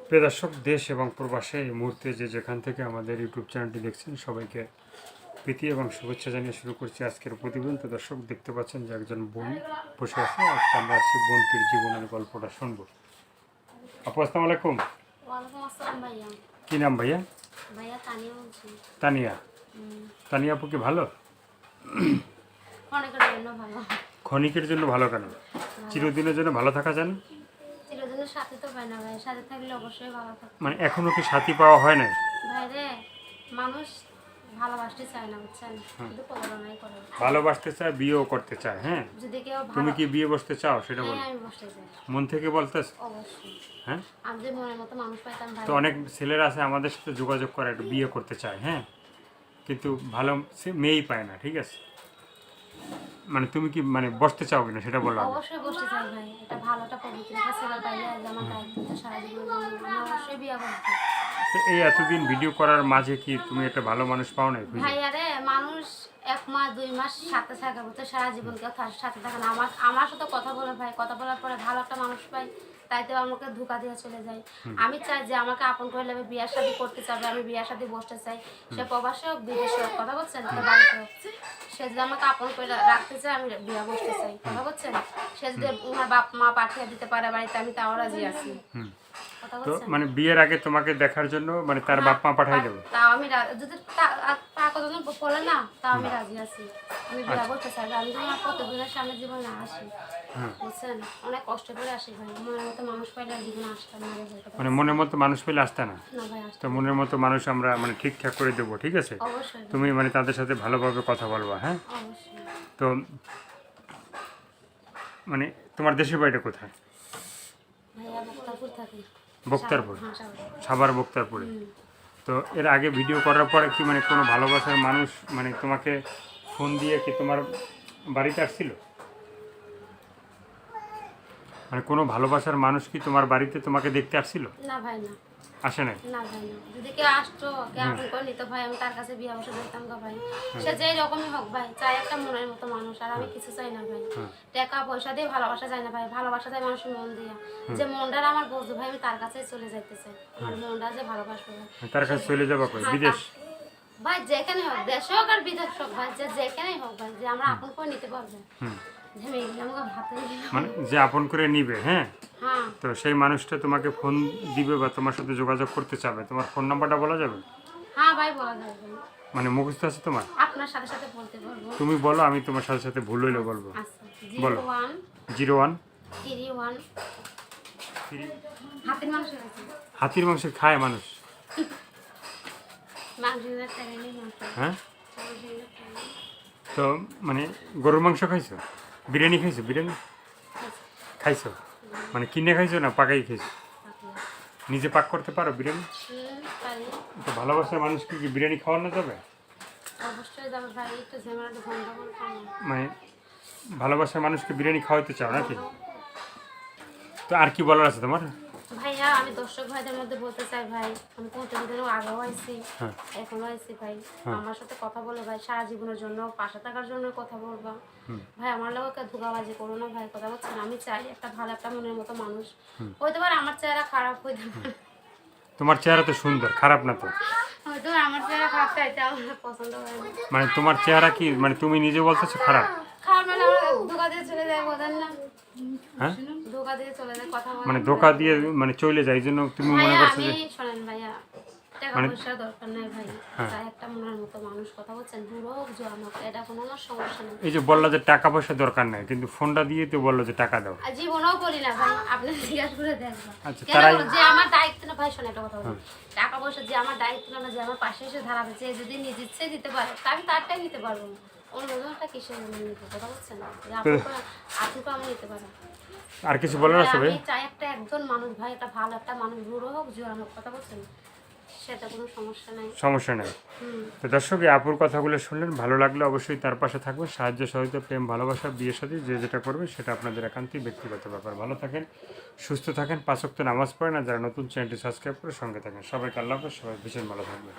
প্রিয় দর্শক, দেশ এবং প্রবাসে এই মুহূর্তে যে যেখান থেকে আমাদের ইউটিউব চ্যানেলটি দেখছেন সবাইকে প্রীতি এবং শুভেচ্ছা জানিয়ে শুরু করছি আজকের প্রতিবেদন। তো দর্শক, দেখতে পাচ্ছেন যে একজন বোন বসে আছে। আজকে আমরা সেই বোনটির জীবনের গল্পটা শুনবো। আপু, আসসালামু আলাইকুম। ওয়ালাইকুম আসসালাম ভাইয়া। কি নাম ভাইয়া? ভাইয়া তানিয়া বলছি। তানিয়া। তানিয়া আপু কি ভালো? অনেকের জন্য ভালো। ক্ষণিকের জন্য ভালো কেন? চিরদিনের জন্য ভালো থাকা যায় না? চিরদিনের সাথে তো পাই না ভাই, সাথে থাকলে অবশ্যই ভালো থাকে। মানে এখনো কি সাথী পাওয়া হয় না? ভাই রে, মানুষ ভালোবাসতে চায় না, বুঝছেন, শুধু প্রতারণাই করে। ভালোবাসতে চায়, বিয়েও করতে চায়। হ্যাঁ, যদি কেউ তুমি ভালো, কি বিয়ে বসতে চাও সেটা হ্যাঁ বলো। আমি বসতে চাই, মন থেকে বলতেছ? অবশ্যই। হ্যাঁ, আমি যে মনের মতো মানুষ পাইতাম ভাই। তো অনেক ছেলেরা আছে আমাদের সাথে যোগাযোগ করে, একটু বিয়ে করতে চায়। হ্যাঁ, কিন্তু ভালো সে মেয়েই পায় না। ঠিক আছে, মানে তুমি কি মানে বসতে চাও কিনা সেটা বললাম। অবশ্যই বসতে চাই ভাই, এটা ভালো একটা পবিত্র একটা ছেলে পাইলে আজ আমার দায়িত্ব তো সারা জীবন আমি অবশ্যই বিয়ে করতে। এই এতদিন ভিডিও করার মাঝে কি তুমি একটা ভালো মানুষ পাও না? ভাই আরে, মানুষ 1 মাস 2 মাস সাথে থাকা তো সারা জীবন কেউ তার সাথে থাকে না। আমার সাথে কথা বলে ভাই, কথা বলার পরে ভালো একটা মানুষ পাই, তাইতে আমাকে ধোঁকা দিয়ে চলে যায়। আমি চাই যে আমাকে আপন করে নেবে, বিয়ে শাদী করতে চাবে, আমি বিয়ে শাদী বসতে চাই। সে প্রবাসে হোক বিদেশে হোক, কথা বলছেন, তো বাড়িতে হোক, সে যদি আমাকে আপন করে রাখতে চায় আমি বিয়ে বসতে চাই, কথা বলছেন। সে যদি ওনার বাপ মা পাঠিয়ে দিতে পারে বাড়িতে, আমি তাও রাজি আছি, কথা তো বলছেন। মানে বিয়ের আগে তোমাকে দেখার জন্য মানে তার বাপ মা পাঠাই দেবো? তাও আমি যদি টাকা যদি বলে না, তাও আমি রাজি আছি। আমি বিয়ে করতে চাই, আমি যদি আমার প্রতিদিনের সামনে জীবনে আসি, বুঝছেন, অনেক কষ্ট করে আসি ভাই। মনের মতো মানুষ পাইলে জীবনে আসতাম না রে ভাই, কথা মানে মনের মতো মানুষ পেলে আসতে না? না ভাই, তো আসতাম মনের মতো মানুষ আমরা মানে ঠিকঠাক করে দেবো, ঠিক আছে? অবশ্যই, তুমি মানে তাদের সাথে ভালোভাবে কথা বলবা। হ্যাঁ, অবশ্যই। তো মানে তোমার দেশের বাড়িটা কোথায়? ভাইয়া বক্তারপুর থাকি। বক্তারপুর? হ্যাঁ, সাগর। সাভার বক্তারপুরে। তো এর আগে ভিডিও করার পরে কি মানে কোনো ভালোবাসার মানুষ মানে তোমাকে ফোন দিয়ে কি তোমার বাড়িতে আসছিল? মানে কোনো ভালোবাসার মানুষ কি তোমার বাড়িতে তোমাকে দেখতে আসছিল? না ভাই, না। আসে নাই? না ভাই, না। যদি কেউ আসতো, কে আপন করে নিত ভাই, আমি তার কাছে বিয়ে বসে যেতাম গা ভাই। সে যেই রকমই হোক ভাই, চাই একটা মনের মতো মানুষ, আর আমি কিছু চাই না ভাই। টাকা পয়সা দিয়ে ভালোবাসা যায় না ভাই, ভালোবাসা যায় মানুষের মন দিয়ে। যে মনটার আমার বন্ধু ভাই, আমি তার কাছেই চলে যাইতে চাই। আমার মনটা যে ভালোবাসবো ভাই। তার কাছে চলে যাবা কই? বিদেশ? ভাই যেখানে হোক, দেশে হোক আর বিদেশ হোক ভাই, যে যেখানেই হোক ভাই, যে আমরা আপন করে নিতে পারবো। যে মেয়েগুলো আমাকে ভাতে মানে যে আপন করে নিবে। হ্যাঁ, হ্যাঁ তো সেই মানুষটা তোমাকে ফোন দিবে বা তোমার সাথে যোগাযোগ করতে চাবে, তোমার ফোন নাম্বারটা বলা যাবে? হ্যাঁ ভাই, বলা যায় ভাই। মানে মুখস্থ আছে তোমার? আপনার সাথে সাথে বলতে পারবো। তুমি বলো, আমি তোমার সাথে সাথে ভুল হইলে বলবো। আচ্ছা, বলো। 01 01 31 হাতের মাংস আছে। হাতির মাংস খায় মানুষ? মাংস টাকা নেই, মাংস হ্যাঁ, তো মানে গরুর মাংস খাইছো? বিরিয়ানি খাইছো? বিরিয়ানি খাইছো? মানে কিনে খাইছো না পাকাই খাইছো? নিজে পাক করতে পারো বিরিয়ানি? পারি। তো ভালোবাসার মানুষকে কি বিরিয়ানি খাওয়ানো যাবে? অবশ্যই যাবে ভাই, একটু ঝামেলাটা বন্ধ করে খাবো। মানে ভালোবাসার মানুষকে বিরিয়ানি খাওয়াইতে চাও নাকি? তো আর কি বলার আছে তোমার? ভাইয়া, আমি দর্শক ভাইদের মধ্যে বলতে চাই ভাই, আমি প্রতিদিনও আগেও আইছি, হ্যাঁ, এখনো আইছি ভাই। আমার সাথে কথা বলে ভাই, সারা জীবনের জন্য পাশে থাকার জন্য কথা বলবা ভাই। আমার লোককে ধোঁকাবাজি করো না ভাই, কথা বলছেন। আমি চাই একটা ভালো একটা মনের মতো মানুষ। হইতে পারে আমার চেহারা খারাপ, হইতে পারে তোমার চেহারা তো সুন্দর, খারাপ না তো? হয়তো আমার চেহারা খারাপ, চাইতে আমার পছন্দ হয় না। মানে তোমার চেহারা কি মানে তুমি নিজে বলতেছো খারাপ? খারাপ মানে আমার ধোঁকা দিয়ে চলে যায়, বোঝেন না? হ্যাঁ, ধোঁকা দিয়ে চলে যায়, কথা বলে মানে ধোকা দিয়ে মানে চলে যায়, এই জন্য তুমি মনে ভাইয়া। করছো আমি যে শোনেন ভাইয়া, টাকা পয়সা দরকার নাই ভাই, তাই একটা মনের মতো মানুষ, কথা বলছেন, বুড়ো হোক জোয়ান হোক, এটা কোনো আমার সমস্যা নেই। এই যে বললা যে টাকা পয়সা দরকার নাই, কিন্তু ফোনটা দিয়ে তো বললো যে টাকা দাও। আর জীবনেও বলি না ভাই, আপনি জিজ্ঞাসা করে দেখবেন। আচ্ছা, কেন তারাই যে আমার দায়িত্ব না ভাই, শোনে একটা কথা বলি, টাকা পয়সা যে আমার দায়িত্ব না, যে আমার পাশে এসে দাঁড়াবে, যে যদি নিজ ইচ্ছে দিতে পারে, তা আমি তারটাই নিতে পারবো না। অন্যজনটা কিসের জন্য নিতে, কথা বলছেন, যে আপুকে আমি নিতে পারি। আর কিছু বলার আছে ভাই? আমি চাই একটা একজন মানুষ ভাই, একটা ভালো একটা মানুষ, বুড়ো হোক জোয়ান হোক, কথা বলছেন, সেটা কোনো সমস্যা নাই। সমস্যা নাই। তো দর্শক, এই আপুর কথাগুলো শুনলেন, ভালো লাগলে অবশ্যই তার পাশে থাকবেন। সাহায্য সহযোগিতা, প্রেম, ভালোবাসা, বিয়ে সাথে যে যেটা করবে সেটা আপনাদের একান্তই ব্যক্তিগত ব্যাপার। ভালো থাকেন, সুস্থ থাকেন, 5 ওয়াক্ত নামাজ পড়েন, আর যারা নতুন চ্যানেলটি সাবস্ক্রাইব করে সঙ্গে থাকেন। সবাইকে আল্লাহ হাফেজ, সবাই ভীষণ ভালো থাকবেন।